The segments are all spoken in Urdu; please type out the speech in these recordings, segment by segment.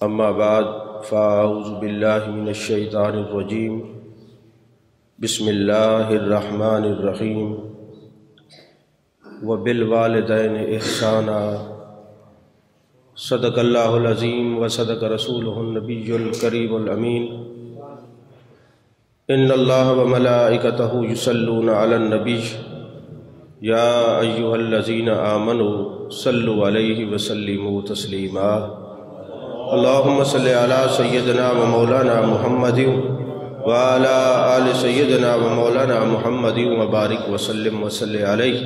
اما بعد فاعوذ باللہ من الشیطان الرجیم بسم اللہ الرحمن الرحیم وبالوالدین احسانا صدق اللہ العظیم وصدق رسولہ النبی الکریم الامین ان اللہ وملائکتہ یصلون علی النبی یا ایہا الذین آمنوا صلوا علیہ وسلموا تسلیما اللہم صلی علی سیدنا و مولانا محمد وعلی آل سیدنا و مولانا محمد وبارک وسلم وصلی علیہ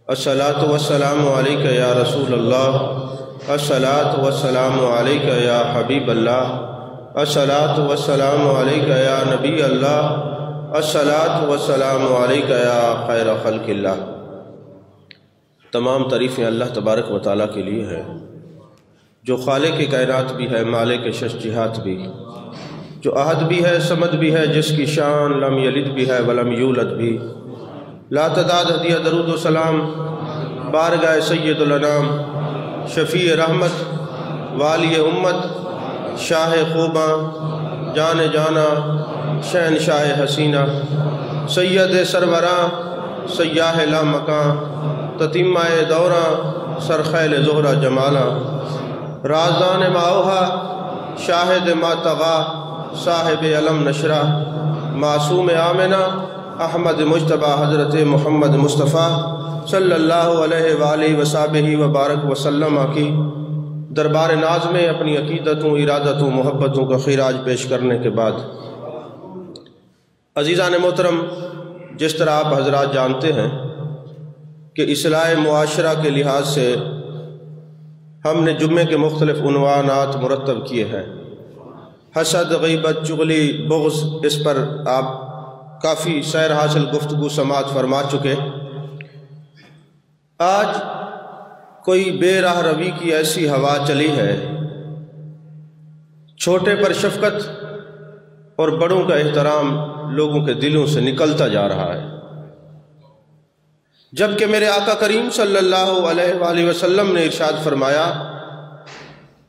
الصلاۃ والسلام علیک یا رسول اللہ، الصلاۃ والسلام علیک یا حبیب اللہ، الصلاۃ والسلام علیک یا نبی اللہ، الصلاۃ والسلام علیک یا خیر خلق اللہ۔ تمام تعریفیں اللہ تبارک و تعالیٰ کے لیے ہے، جو خالق کائنات بھی ہے، مالک شش جہات بھی، جو احد بھی ہے، صمد بھی ہے، جس کی شان لم یلد بھی ہے ولم یولد بھی۔ لا تعداد ہدیہ درود و سلام بارگاہ سید الانام، شفیع رحمت، والی امت، شاہ خوباں، جان جانا، شہنشاہ حسینہ، سید سروراں، سیاہ لامکاں، تتیمہ دوراں، سرخیل زہرہ جمالاں، رازدان ماوہا، شاہد ما طغا، صاحب علم نشرہ، معصوم آمنہ، احمد مجتبیٰ حضرت محمد مصطفیٰ صلی اللہ علیہ وآلہ وصحبہ وبارک وسلم کی دربار ناز میں اپنی عقیدتوں، ارادتوں، محبتوں کا خراج پیش کرنے کے بعد، عزیزان محترم، جس طرح آپ حضرات جانتے ہیں کہ اصلاح معاشرہ کے لحاظ سے ہم نے جمعے کے مختلف عنوانات مرتب کیے ہیں۔ حسد، غیبت، چغلی، بغض، اس پر آپ کافی سیر حاصل گفتگو سماعت فرما چکے۔ آج کوئی بے راہ روی کی ایسی ہوا چلی ہے، چھوٹے پر شفقت اور بڑوں کا احترام لوگوں کے دلوں سے نکلتا جا رہا ہے، جبکہ میرے آقا کریم صلی اللہ علیہ وآلہ وسلم نے ارشاد فرمایا،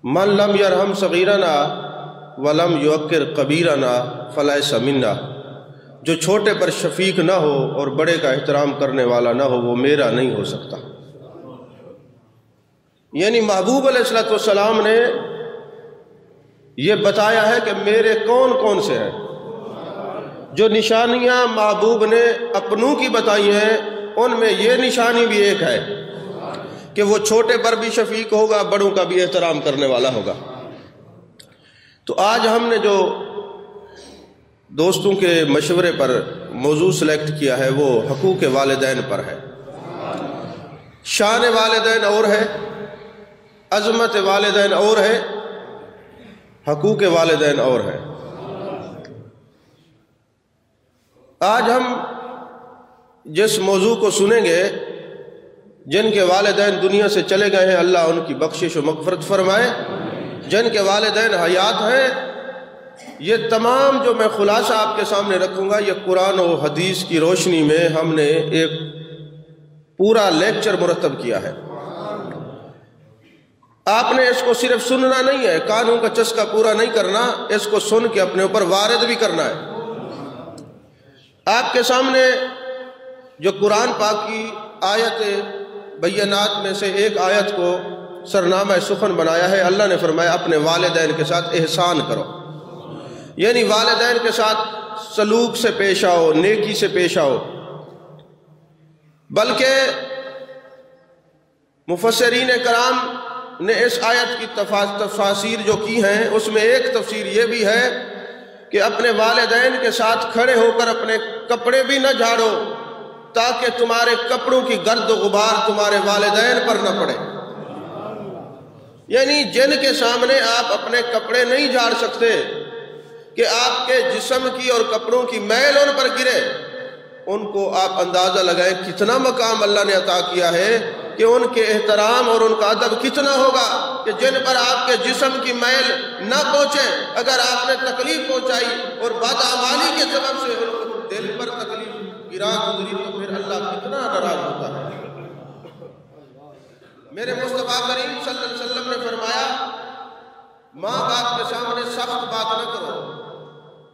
من لم یرحم صغیرنا ولم یوقر کبیرنا فلیس منا، جو چھوٹے پر شفیق نہ ہو اور بڑے کا احترام کرنے والا نہ ہو وہ میرا نہیں ہو سکتا۔ یعنی محبوب علیہ السلام نے یہ بتایا ہے کہ میرے کون کون سے ہیں۔ جو نشانیاں محبوب نے اپنوں کی بتائی ہیں ان میں یہ نشانی بھی ایک ہے کہ وہ چھوٹے پر بھی شفیق ہوگا، بڑوں کا بھی احترام کرنے والا ہوگا۔ تو آج ہم نے جو دوستوں کے مشورے پر موضوع سلیکٹ کیا ہے وہ حقوق والدین پر ہے۔ شان والدین اور ہے، عظمت والدین اور ہے، حقوق والدین اور ہے۔ آج ہم جس موضوع کو سنیں گے، جن کے والدین دنیا سے چلے گئے ہیں، اللہ ان کی بخشش و مغفرت فرمائے، جن کے والدین حیات ہیں، یہ تمام جو میں خلاصہ آپ کے سامنے رکھوں گا یہ قرآن و حدیث کی روشنی میں ہم نے ایک پورا لیکچر مرتب کیا ہے۔ آپ نے اس کو صرف سننا نہیں ہے، کانوں کا چسکا پورا نہیں کرنا، اس کو سن کے اپنے اوپر وارد بھی کرنا ہے۔ آپ کے سامنے جو قرآن پاک کی آیت بینات میں سے ایک آیت کو سرنامہ سخن بنایا ہے، اللہ نے فرمایا اپنے والدین کے ساتھ احسان کرو، یعنی والدین کے ساتھ سلوک سے پیش آؤ، نیکی سے پیش آؤ۔ بلکہ مفسرین کرام نے اس آیت کی تفاسیر جو کی ہیں اس میں ایک تفسیر یہ بھی ہے کہ اپنے والدین کے ساتھ کھڑے ہو کر اپنے کپڑے بھی نہ جھاڑو تاکہ تمہارے کپڑوں کی گرد و غبار تمہارے والدین پر نہ پڑے۔ یعنی جن کے سامنے آپ اپنے کپڑے نہیں جھاڑ سکتے کہ آپ کے جسم کی اور کپڑوں کی میل ان پر گرے، ان کو آپ اندازہ لگائیں کتنا مقام اللہ نے عطا کیا ہے کہ ان کے احترام اور ان کا ادب کتنا ہوگا کہ جن پر آپ کے جسم کی میل نہ پہنچے، اگر آپ نے تکلیف پہنچائی اور بدعمالی کے سبب سے ان کو دل پر تکلیف گرا گزری تو پھر اللہ کتنا ناراض ہوتا ہے۔ میرے مصطفیٰ کریم صلی اللہ علیہ وسلم نے فرمایا ماں باپ کے سامنے سخت بات نہ کرو،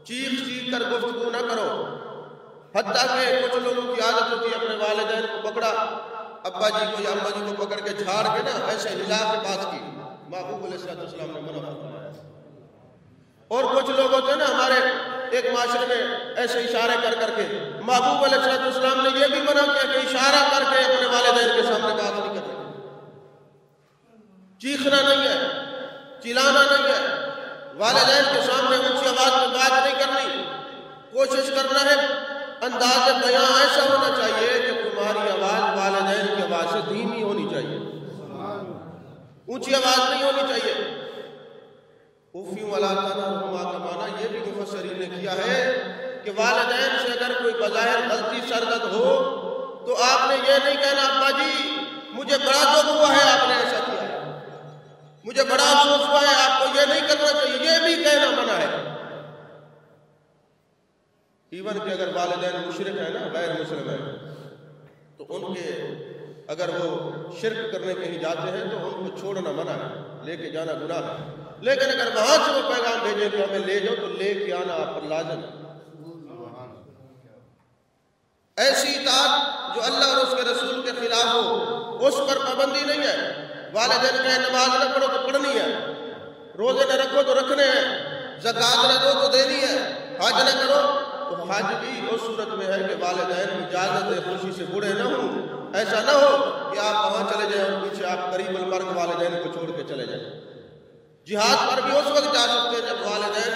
چیخ چیخ کر گفتگو نہ کرو، حتیٰ کہ کچھ لوگوں کی عادت ہوتی ہے اپنے والدین کو پکڑا، ابا جی کو یا اماں جی کو پکڑ کے جھاڑ کے نا ایسے ہلا کے بات کی، محبوب علیہ السلام نے منع فرمایا۔ اور کچھ لوگ ہوتے ہیں نا ہمارے ایک معاشرے میں ایسے اشارے کر کر کے، محبوب علیہ السلام نے یہ بھی منع کیا کہ اشارہ کر کے اپنے والدین کے سامنے بات نہیں کرنی، چیخنا نہیں ہے، چلانا نہیں ہے، والدین کے سامنے اونچی آواز میں بات نہیں کرنی، کوشش کرنا ہے انداز بیان ایسا ہونا چاہیے کہ تمہاری آواز والدین کی آواز سے دھیمی ہونی چاہیے، اونچی آواز نہیں ہونی چاہیے۔ اوفیوں ولا تنہرہما کا معنی یہ بھی مفسرین نے کیا ہے کہ والدین سے اگر کوئی بظاہر غلطی سرزد ہو تو آپ نے یہ نہیں کہنا ابا جی مجھے بڑا دکھ ہوا ہے آپ نے ایسا کیا ہے، مجھے بڑا افسوس ہوا ہے، آپ کو یہ نہیں کرنا چاہیے، یہ بھی کہنا منع ہے۔ ایون کہ اگر والدین مشرک ہیں نا، غیر مسلم ہیں، تو ان کے اگر وہ شرک کرنے کہیں جاتے ہیں تو ان کو چھوڑنا منع ہے، لے کے جانا گناہ ہے، لیکن اگر وہاں سے وہ پیغام بھیجیں کہ ہمیں لے جاؤ تو لے کے آنا آپ پر لازم ہے۔ ایسی اطاعت جو اللہ اور اس کے رسول کے خلاف ہو اس پر پابندی نہیں ہے۔ والدین کہیں نماز نہ پڑھو تو پڑھنی ہے، روزے نہ رکھو تو رکھنے ہیں، زکوٰۃ نہ دو تو دینی ہے، حج نہ کرو تو حج بھی اس صورت میں ہے کہ والدین اجازت خوشی سے بوڑھے نہ ہوں، ایسا نہ ہو کہ آپ وہاں چلے جائیں اور پیچھے آپ قریب المرگ والدین کو چھوڑ کے چلے جائیں۔ جہاد پر بھی اس وقت جا سکتے ہیں جب والدین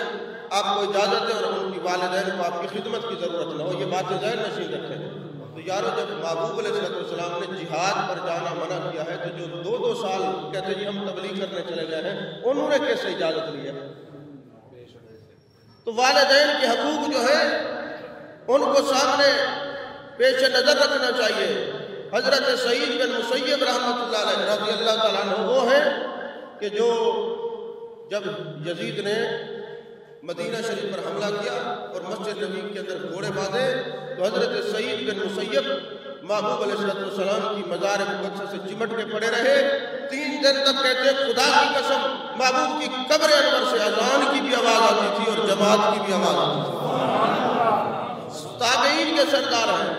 آپ کو اجازت ہے اور ان کی والدین کو آپ کی خدمت کی ضرورت نہ ہو، یہ باتیں ذہن نشین رکھیں۔ تو یارو جب محبوب علیہ السلام نے جہاد پر جانا منع کیا ہے تو جو 2 سال کہتے جی ہم تبلیغ کرنے چلے گئے ہیں انہوں نے کیسے اجازت لی ہے؟ تو والدین کے حقوق جو ہے ان کو سامنے پیش نظر رکھنا چاہیے۔ حضرت سعید بن مسیب رحمۃ اللہ علیہ رضی اللہ تعالیٰ عنہ وہ ہیں کہ جو جب یزید نے مدینہ شریف پر حملہ کیا اور مسجد نبی کے اندر گھوڑے باندھے تو حضرت سعید بن مسیب محبوب علیہ السلام کی مزار مقدسہ سے چمٹ کے پڑے رہے، 3 دن تک کہتے ہیں خدا کی قسم محبوب کی قبر انور سے اذان کی بھی آواز آتی تھی اور جماعت کی بھی آواز آتی تھی۔ تابعین کے سردار ہیں،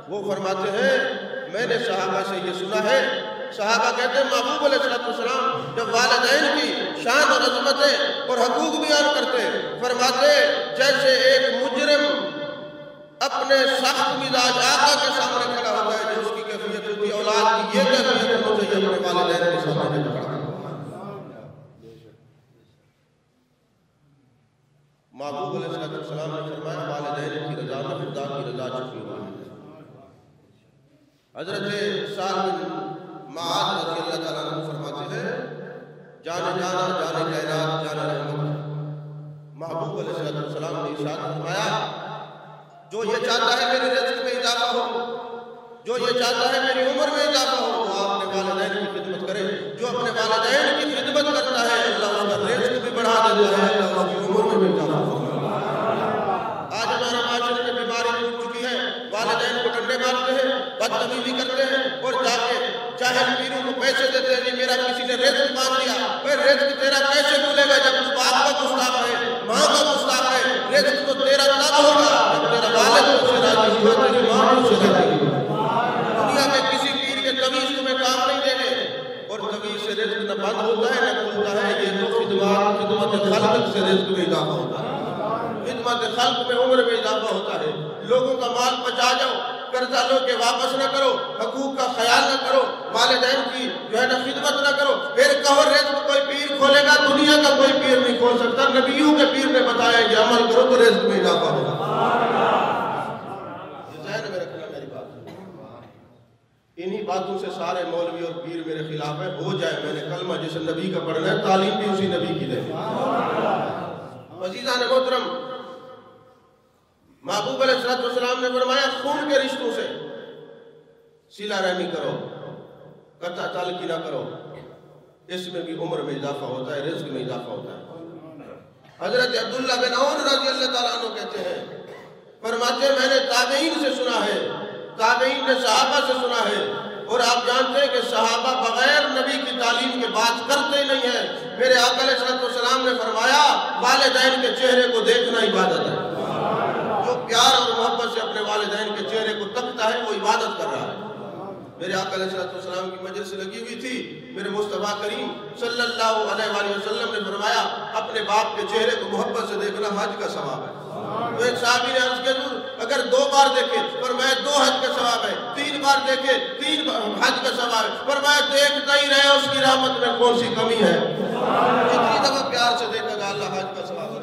وہ فرماتے ہیں میں نے صحابہ سے یہ سنا ہے، صحابہ کہتے ہیں محبوب علیہ السلام جب والدین کی شان اور عظمتیں اور حقوق بیان کرتے فرماتے جیسے ایک مجرم اپنے سخت مزاج آقا کے سامنے کھڑا ہوتا ہے جو اس کی کیفیت ہوتی ہے، اولاد کی یہ کیفیت ہونی چاہیے اپنے والدین کے سامنے کھڑا۔ محبوب علیہ السلام نے فرمایا والدین کی رضا میں خدا کی رضا چھپی ہوئی ہے۔ حضرت سعد بن معاذ رضی اللہ تعالیٰ عنہ فرماتے ہیں جانے جانا جانے کائنات جانے رحمت، محبوب علیہ السلام نے ارشاد فرمایا جو یہ چاہتا ہے میرے رزق میں اضافہ ہو، جو یہ چاہتا ہے میری عمر میں اضافہ ہو وہ اپنے والدین کی خدمت کرے، جو اپنے والدین کی خدمت کرتا ہے اللہ اس کا رزق بھی بڑھا دیتا ہے، اللہ اس کی عمر میں بھی اضافہ ہوتا ہے۔ آج ہمارا معاشرے میں بیماری ٹوٹ چکی ہے، والدین کو ڈنڈے مارتے ہیں، بدتمیزی کرتے ہیں اور جا کے جاہل پیروں کو پیسے دیتے ہیں، میرا کسی نے رزق مانگ دیا، پھر رزق تیرا کیسے ملے گا جب تو باپ کا گستاخ ہے، ماں کا گستاخ ہے، رزق تو تیرا تب ہوگا جب تیرا والد تو سے راضی ہوگا، تیری ماں تو سے راضی ہوگی۔ دنیا میں کسی پیر کے تویز تمہیں کام نہیں دیں گے اور تویز سے رزق نہ بند ہوتا ہے نہ کھلتا ہے، یہ تو خدمت خلق سے رزق میں اضافہ ہوتا ہے، خدمت خلق میں عمر میں اضافہ ہوتا ہے۔ لوگوں کا مال بچا جاؤ، قرضہ لو کے واپس نہ کرو، حقوق کا خیال نہ کرو، والدین کی جو ہے نا خدمت نہ کرو، پھر کہو رزق کوئی پیر کھولے گا، دنیا کا کوئی پیر نہیں کھول سکتا، نبیوں کے پیر نے بتایا کہ عمل کرو تو رزق میں اضافہ ہوگا۔ ذہن میں رکھنا میری بات، انہی باتوں سے سارے مولوی اور پیر میرے خلاف ہے، ہو جائے میں نے کلمہ جسے نبی کا پڑھنا ہے، تعلیم بھی اسی نبی کی دے۔ عزیزان محترم، محبوب علیہ السلام نے فرمایا خون کے رشتوں سے صلہ رحمی کرو، قطع تعلقی نہ کرو، اس میں بھی عمر میں اضافہ ہوتا ہے، رزق میں اضافہ ہوتا ہے۔ حضرت عبداللہ بن عون رضی اللہ تعالیٰ عنہ کہتے ہیں، فرماتے ہیں میں نے تابعین سے سنا ہے، تابعین نے صحابہ سے سنا ہے، اور آپ جانتے ہیں کہ صحابہ بغیر نبی کی تعلیم کے بات کرتے نہیں ہیں۔ میرے آقا علیہ السلام والسلام نے فرمایا والدین کے چہرے کو دیکھنا عبادت ہے. جو پیار اور محبت سے اپنے والدین کے چہرے کو تکتا ہے وہ عبادت کر رہا ہے. میرے آقا علیہ السلام کی مجلس لگی ہوئی تھی. میرے مصطفیٰ کریم صلی اللہ علیہ وآلہ وسلم نے فرمایا اپنے باپ کے چہرے کو محبت سے دیکھنا حج کا ثواب ہے. تو ایک صحابی نے عرض کیا اگر 2 بار دیکھے فرمایا 2 حج کا ثواب ہے, 3 بار دیکھے 3 حج کا ثواب ہے. فرمایا دیکھتا ہی رہے اس کی رحمت میں کون سی کمی ہے. جتنی دفعہ پیار سے دیکھے گا اللہ حج کا ثواب ہے.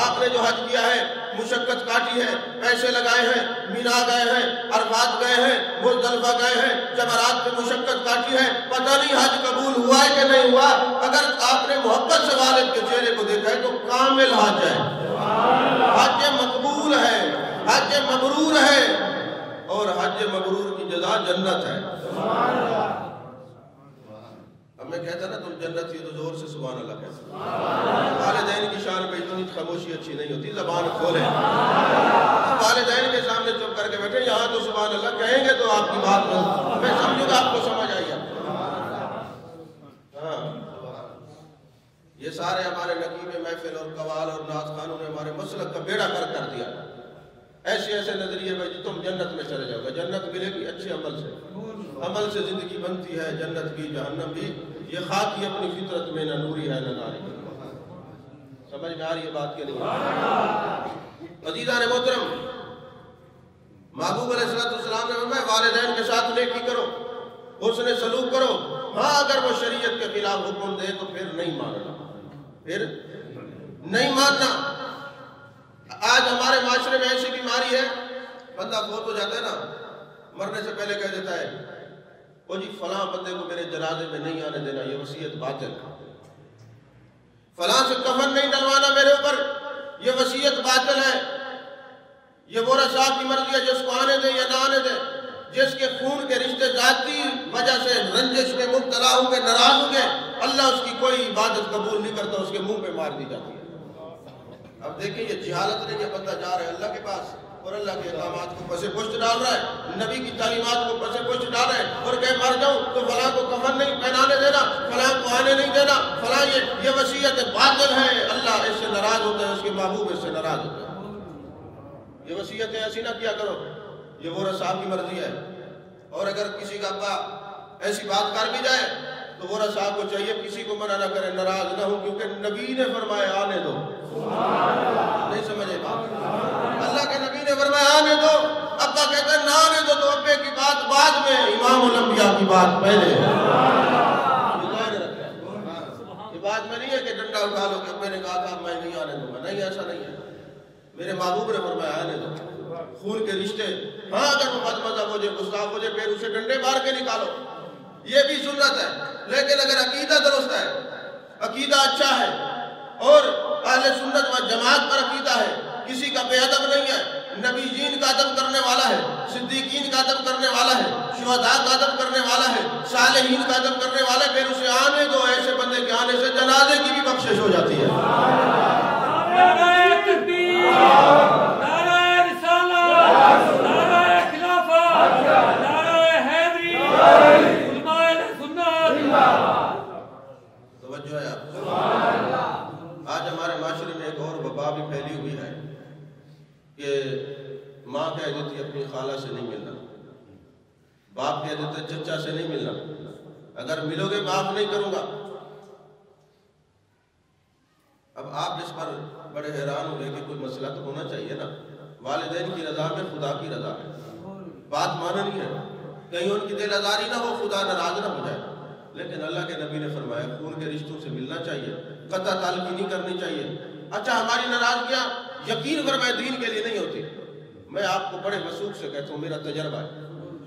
آپ نے جو حج کیا ہے مشقت کاٹی ہے, پیسے لگائے ہیں, مینا گئے ہیں, عرفات گئے ہیں, مزدلفہ گئے ہیں, جمرات پہ مشقت کاٹی ہے, پتہ نہیں حج قبول ہوا ہے کہ نہیں ہوا. اگر آپ نے محبت سے والد کے چہرے کو دیکھا ہے تو کامل حج ہے, حج مقبول ہے, حج مبرور ہے, اور حج مبرور کی جزا جنت ہے. اب میں کہتا نا تم جنت ہی تو زور سے سبحان اللہ کہتا. والدین کی شان پہ اتنی خاموشی اچھی نہیں ہوتی, زبان کھولیں. والدین کے سامنے چپ کر کے بیٹھے, یہاں تو سبحان اللہ کہیں گے تو آپ کی بات میں سمجھوں گا آپ کو سمجھ آئی ہے. ہاں یہ سارے ہمارے نقیب محفل اور قوال اور ناز خانوں نے ہمارے مسلک کا بیڑا کر دیا. ایسے ایسے نظریے میں جی تم جنت میں چلے جاؤ گے, جنت ملے گی اچھے عمل سے. عمل سے زندگی بنتی ہے, جنت بھی جہنم بھی. یہ خاک ہی اپنی فطرت میں نہ نوری ہے نہ ناری. سمجھ میں آ رہی ہے بات کہ نہیں؟ عزیزان محترم, محبوب علیہ السلام نے فرمایا والدین کے ساتھ نیکی کرو, حسن سلوک کرو. ہاں اگر وہ شریعت کے خلاف حکم دے تو پھر نہیں ماننا, پھر نہیں ماننا. آج ہمارے معاشرے میں ایسی بیماری ہے, بندہ فوت ہو جاتا ہے نا, مرنے سے پہلے کہہ دیتا ہے وہ جی فلاں بندے کو میرے جنازے میں نہیں آنے دینا, یہ وصیت باطل. فلاں سے کفن نہیں ڈلوانا میرے اوپر, یہ وصیت باطل ہے. یہ وہ صاحب کی مرضی ہے, جس کو آنے دے یا نہ آنے دے. جس کے خون کے رشتے ذاتی وجہ سے رنجش میں مبتلا ہوں گے, ناراض ہوں گے, اللہ اس کی کوئی عبادت قبول نہیں کرتا, اس کے منہ پہ مار دی جاتی ہے. اب دیکھیں یہ جہالت نہیں ہے, بندہ جا رہا ہے اللہ کے پاس اور اللہ کے احکامات کو پسے پشت ڈال رہا ہے, نبی کی تعلیمات کو پسے پشت ڈال رہا ہے, اور کہ مر جاؤں تو فلاں کو کفن نہیں پہنانے دینا, فلاں کو آنے نہیں دینا, فلاں یہ وصیت باطل ہے. اللہ اس سے ناراض ہوتا ہے, اس کے محبوب اس سے ناراض ہوتا ہے. یہ وصیتیں ایسی نہ کیا کرو, یہ وہ صاحب کی مرضی ہے. اور اگر کسی کا ابا ایسی بات کر بھی جائے تو وہ صاحب کو چاہیے کسی کو منع نہ کرے, ناراض نہ ہو, کیونکہ نبی نے فرمایا آنے دو. نہیں سمجھے بات؟ اللہ کے نبی نے فرمایا آنے دو. ابا کہتے ہیں نہ آنے دو تو ابے کی بات بعد میں, امام الانبیاء کی بات پہلے. یہ بات میں نہیں ہے کہ ڈنڈا اٹھا لو کہ ابے نے کہا تھا میں نہیں آنے دوں گا, نہیں ایسا نہیں ہے. میرے محبوب نے فرمایا آنے دو. خون کے رشتے, ہاں اگر وہ بد مذہب ہو جائے, گستاخ ہو جائے, پھر اسے ڈنڈے مار کے نکالو, یہ بھی سنت ہے. لیکن اگر عقیدہ درست ہے, عقیدہ اچھا ہے, اور اہل سنت و جماعت پر عقیدہ ہے, کسی کا بے ادب نہیں ہے, نبیین کا ادب کرنے والا ہے, صدیقین کا ادب کرنے والا ہے, شہداء کا ادب کرنے والا ہے, صالحین کا ادب کرنے والا ہے, پھر اسے آنے دو. ایسے بندے کے آنے سے جنازے کی بھی بخشش ہو جاتی ہے. توجہ ہے آپ. آج ہمارے معاشرے میں ایک اور وبا بھی پھیلی ہوئی ہے کہ ماں کہہ دیتی اپنی خالہ سے نہیں ملنا, باپ کہہ دیتے چچا سے نہیں ملنا, اگر ملو گے معاف نہیں کروں گا. اب آپ اس پر بڑے حیران ہوئے کہ کوئی مسئلہ تو ہونا چاہیے نا. والدین کی رضا میں خدا کی رضا ہے, بات ماننی ہے, کہیں ان کی دل آزاری نہ ہو, خدا ناراض نہ ہو جائے. لیکن اللہ کے نبی نے فرمایا خون کے رشتوں سے ملنا چاہیے, قطع تعلقی نہیں کرنی چاہیے. اچھا ہماری ناراضگیاں یقین فرمائے دین کے لیے نہیں ہوتی. میں آپ کو بڑے وثوق سے کہتا ہوں, میرا تجربہ ہے,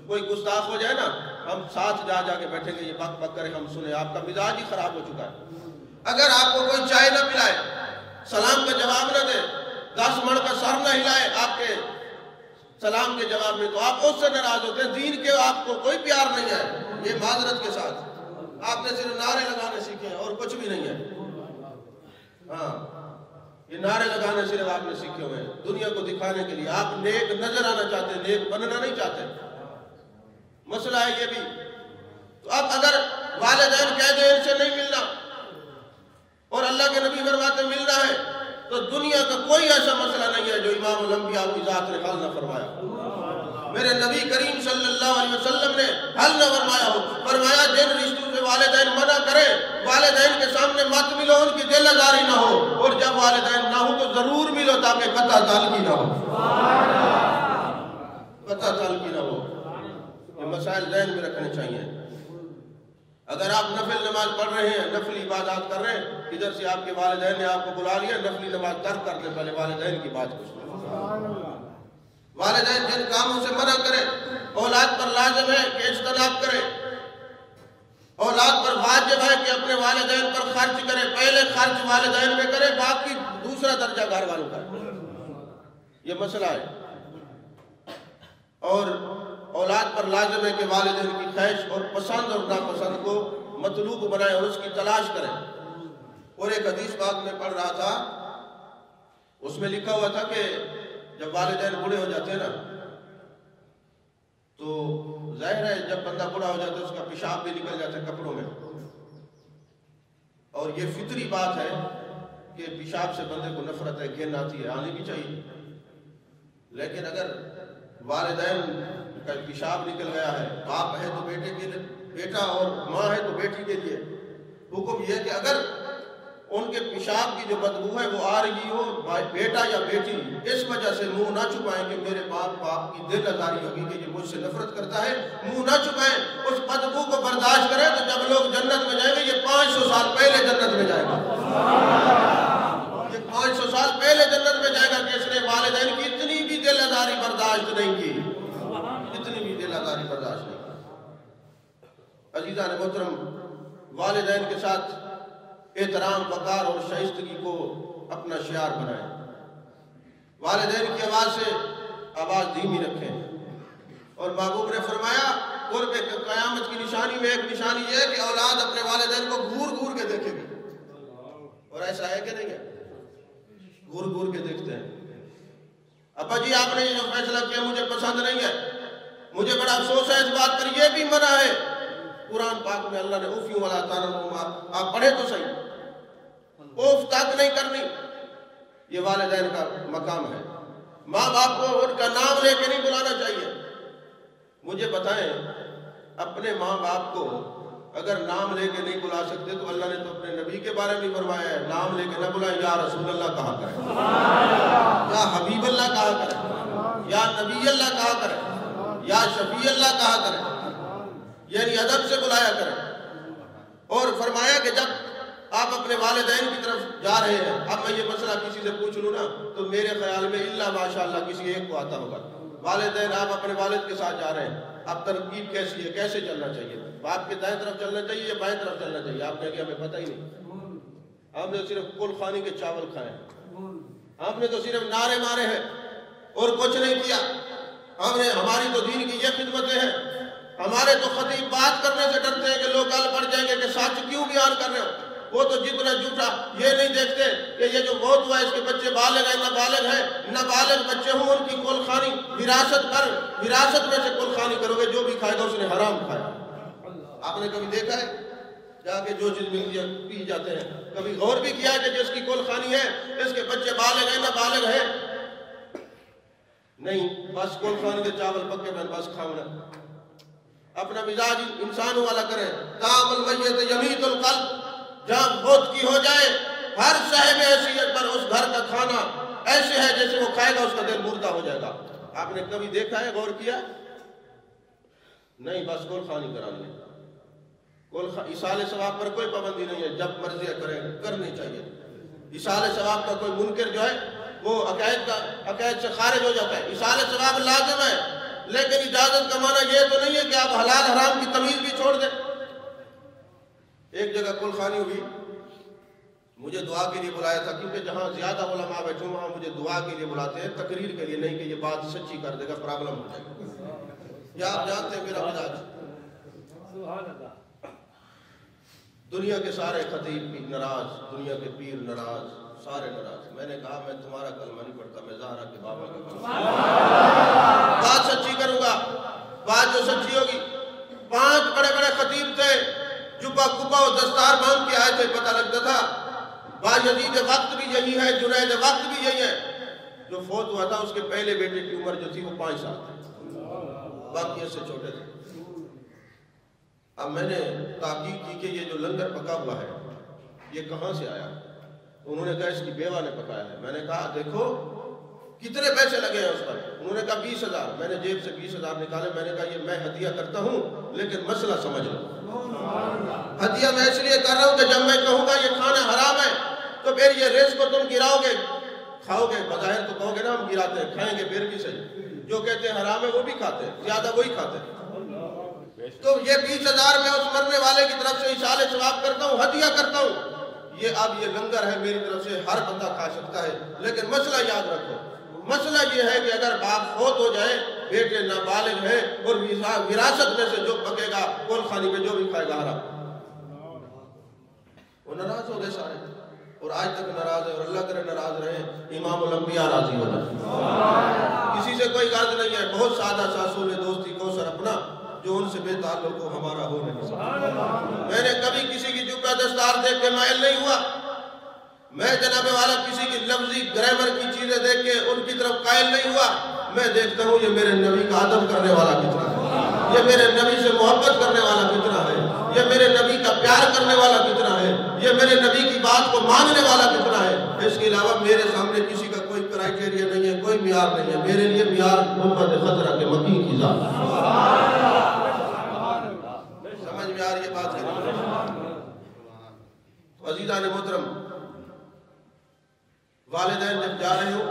کوئی گستاخ ہو جائے نا, ہم ساتھ جا کے بیٹھیں گے, یہ بک بک کرے, ہم سنیں, آپ کا مزاج ہی خراب ہو چکا ہے. اگر آپ کو کوئی چائے نہ پلائے, سلام کا جواب نہ دے, 10 مڑ کا سر نہ ہلائے آپ کے سلام کے جواب میں, تو آپ اس سے ناراض ہوتے ہیں. دین کے آپ کو کوئی پیار نہیں ہے. یہ معذرت کے ساتھ آپ نے صرف نعرے لگانے سیکھے ہیں اور کچھ بھی نہیں ہے. ہاں یہ نعرے لگانے صرف آپ نے سیکھے ہوئے ہیں دنیا کو دکھانے کے لیے. آپ نیک نظر آنا چاہتے ہیں, نیک بننا نہیں چاہتے. مسئلہ ہے یہ بھی. تو اب اگر والدین کہہ دیں ان سے نہیں ملنا, اور اللہ اللہ کے نبی فرماتے ملنا ہے تو دنیا کا کوئی ایسا مسئلہ نہیں ہے جو امام الانبیاء کی ذات نے حل نہ فرمایا میرے نبی کریم صلی اللہ علیہ وسلم نے حل نہ فرمایا ہو فرمایا جن رشتوں سے والدین منع کرے والدین کے سامنے مت ملو ان کی دل آزاری نہ ہو اور جب والدین نہ ہو تو ضرور ملو تاکہ قطع تعلقی نہ ہو قطع تعلقی نہ ہو یہ مسائل ذہن میں رکھنے چاہیے اگر آپ نفل نماز پڑھ رہے ہیں نفلی عبادات کر رہے ہیں ادھر سے آپ کے والدین نے آپ کو بلا لیا نفلی نماز ترک کرتے پہلے والدین کی بات کو سنیں والدین جن کاموں سے منع کریں اولاد پر لازم ہے کہ اجتناب کرے اولاد پر واجب ہے کہ اپنے والدین پر خرچ کرے پہلے خرچ والدین میں کرے باقی دوسرا درجہ گھر والوں کا یہ مسئلہ ہے اور اولاد پر لازم ہے کہ والدین کی خواہش اور پسند اور ناپسند کو مطلوب بنائے اور اس کی تلاش کریں اور ایک حدیث پاک میں پڑھ رہا تھا اس میں لکھا ہوا تھا کہ جب والدین بوڑھے ہو جاتے ہیں نا تو ظاہر ہے جب بندہ بوڑھا ہو جاتا ہے اس کا پیشاب بھی نکل جاتا ہے کپڑوں میں اور یہ فطری بات ہے کہ پیشاب سے بندے کو نفرت ہے گھن آتی ہے آنی بھی چاہیے لیکن اگر والدین کا پیشاب نکل گیا ہے باپ ہے تو بیٹے کے لیے بیٹا اور ماں ہے تو بیٹی کے لیے حکم یہ ہے کہ اگر ان کے پیشاب کی جو بدبو ہے وہ آ رہی ہو بیٹا یا بیٹی اس وجہ سے منہ نہ چھپائیں کہ میرے باپ کی دل آزاری ہوگی کہ یہ مجھ سے نفرت کرتا ہے منہ نہ چھپائیں اس بدبو کو برداشت کریں تو جب لوگ جنت میں جائیں گے یہ 500 سال پہلے جنت میں جائے گا یہ 500 سال پہلے جنت میں جائے گا کہ اس نے والدین کی اتنی بھی دل آزاری برداشت نہیں کی اتنی بھی دل آزاری برداشت نہیں کی عزیزان محترم والدین کے ساتھ احترام وقار اور شائستگی کو اپنا شعار بنائیں والدین کی آواز سے آواز دھیمی رکھیں اور محبوب نے فرمایا قرب قیامت کی نشانی میں ایک نشانی یہ ہے کہ اولاد اپنے والدین کو گھور گھور کے دیکھے گی اور ایسا ہے کہ نہیں ہے گھور گھور کے دیکھتے ہیں ابا جی آپ نے یہ جو فیصلہ کیا مجھے پسند نہیں ہے مجھے بڑا افسوس ہے اس بات پر یہ بھی منع ہے قرآن پاک میں اللہ نے اوفیوں والا تارنما آپ پڑھے تو صحیح اوف تک نہیں کرنی یہ والدین کا مقام ہے ماں باپ کو ان کا نام لے کے نہیں بلانا چاہیے مجھے بتائیں اپنے ماں باپ کو اگر نام لے کے نہیں بلا سکتے تو اللہ نے تو اپنے نبی کے بارے میں فرمایا ہے نام لے کے نہ بلائیں یا رسول اللہ کہا کریں یا حبیب اللہ کہا کریں یا نبی اللہ کہا کریں یا شفیع اللہ کہا کریں یعنی ادب سے بلایا کریں اور فرمایا کہ جب آپ اپنے والدین کی طرف جا رہے ہیں اب میں یہ مسئلہ کسی سے پوچھ لوں نا تو میرے خیال میں اللہ ماشاءاللہ کسی ایک کو آتا ہوگا والدین آپ اپنے والد کے ساتھ جا رہے ہیں اب ترتیب کیسی ہے کیسے چلنا چاہیے باپ کے دائیں طرف چلنا چاہیے یا بائیں طرف چلنا چاہیے آپ کہیں گے ہمیں پتہ ہی نہیں ہم نے صرف کل خانی کے چاول کھائے ہم نے تو صرف نعرے مارے ہیں اور کچھ نہیں کیا ہماری تو دین کی یہ خدمتیں ہیں ہمارے تو خطیب بات کرنے سے ڈرتے ہیں کہ لوگ گل پڑ جائیں گے کہ سچ کیوں بیان کر رہے ہو وہ تو جتنا جھوٹا یہ نہیں دیکھتے کہ یہ جو موت ہوا اس کے بچے بالغ ہیں نابالغ ہیں نابالغ بچے ہوں ان کی کل خانی وراثت میں سے کل خانی کرو گے جو بھی کھائے گا اس نے حرام کھایا آپ نے کبھی دیکھا ہے جا کے جو چیز ملتی ہے پی جاتے ہیں کبھی غور بھی کیا کہ جس کی کل خانی ہے اس کے بچے بالغ ہیں نابالغ ہیں نہیں بس کل خانی کے چاول پکے میں بس کھاؤں اپنا مزاج انسانوں والا کریں تام المیت یمیت القلب جہاں موت کی ہو جائے ہر صاحب حیثیت پر اس گھر کا کھانا ایسے ہے جیسے وہ کھائے گا اس کا دل مردہ ہو جائے گا آپ نے کبھی دیکھا ہے غور کیا نہیں بس کل خانی کرا لیں ایصال ثواب پر کوئی پابندی نہیں ہے جب مرضی کریں کرنی چاہیے ایصال ثواب کا کوئی منکر جو ہے وہ عقائد سے خارج ہو جاتا ہے ایصال ثواب لازم ہے لیکن اجازت کا معنی یہ تو نہیں ہے کہ آپ حلال حرام کی تمیز بھی چھوڑ دیں ایک جگہ کل خانی ہوئی مجھے دعا کے لیے بلایا تھا کیونکہ جہاں زیادہ علماء بیٹھے وہاں مجھے دعا کے لیے بلاتے ہیں تقریر کے لیے نہیں کہ یہ بات سچی کر دے گا پرابلم ہو جائے گا یا آپ جانتے ہیں میرا مزاج دنیا کے سارے خطیب ناراض دنیا کے پیر ناراض سارے ناراض میں نے کہا میں تمہارا کلمہ نہیں پڑھتا میں زہرا کے بابا کا کلمہ بات سچی کروں گا بات جو سچی ہوگی 5 بڑے بڑے خطیب تھے جبہ کبا و دستار باندھ کے آئے تھے پتہ لگتا تھا بايزید وقت بھی یہی ہے، جنید وقت بھی یہی ہے. جو فوت ہوا تھا اس کے پہلے بیٹے کی عمر جو تھی وہ 5 سال تھی، باقی اس سے چھوٹے تھے. اب میں نے تحقیق کی کہ یہ جو لنگر پکا ہوا ہے یہ کہاں سے آیا؟ انہوں نے کہا اس کی بیوہ نے پکایا ہے. میں نے کہا دیکھو کتنے پیسے لگے ہیں اس پر؟ انہوں نے کہا 20,000. میں نے جیب سے 20,000 نکالے. میں نے کہا یہ میں ہدیہ کرتا ہوں لیکن مسئلہ سمجھ لو. ہدیہ میں اس لیے کر رہا ہوں کہ جب میں کہوں گا یہ کھانا حرام ہے تو پھر یہ رزق کو تم گراؤ گے، کھاؤ گے. بظاہر تو کہو گے نا ہم گراتے ہیں، کھائیں گے پھر بھی صحیح. جو کہتے ہیں حرام ہے وہ بھی کھاتے ہیں، زیادہ وہی کھاتے ہیں. تو یہ 20,000 میں اس مرنے والے کی طرف سے ایصال ثواب کرتا ہوں، ہدیہ کرتا ہوں. یہ اب یہ لنگر ہے میری طرف سے، ہر بندہ کھا سکتا ہے. لیکن مسئلہ یاد رکھو، مسئلہ یہ ہے کہ اگر باپ فوت ہو جائے، بیٹے نابالغ ہیں اور وراثت میں سے جو پکے گا کول خانی میں جو بھی کھائے گا حرام. وہ ناراض ہو گئے سارے، اور آج تک ناراض ہے، اور اللہ کرے ناراض رہے. امام الانبیاء راضی ہو جائے. کسی سے کوئی غرض نہیں ہے. بہت سادہ ساسول دوستی کوثر اپنا، جو ان سے بے تعلق ہو ہمارا ہو نہیں سکتا. میں نے کبھی کسی کی جبہ دستار دیکھ کے مائل نہیں ہوا. میں جناب والا کسی کی لفظی گرامر کی چیزیں دیکھ کے ان کی طرف قائل نہیں ہوا. میں دیکھتا ہوں یہ میرے نبی کا ادب کرنے والا کتنا ہے، یہ میرے نبی سے محبت کرنے والا کتنا ہے، یہ میرے نبی کا پیار کرنے والا کتنا ہے، یہ میرے نبی کی بات کو ماننے والا کتنا ہے. اس کے علاوہ میرے سامنے کسی کا کوئی کرائیٹیریا نہیں ہے، کوئی معیار نہیں ہے. میرے لیے معیار محمد خضرہ کے مکی کی ذات. سمجھ میں آ رہی ہے بات ہے؟ عزیزان محترم، والدین جب جا رہے ہو،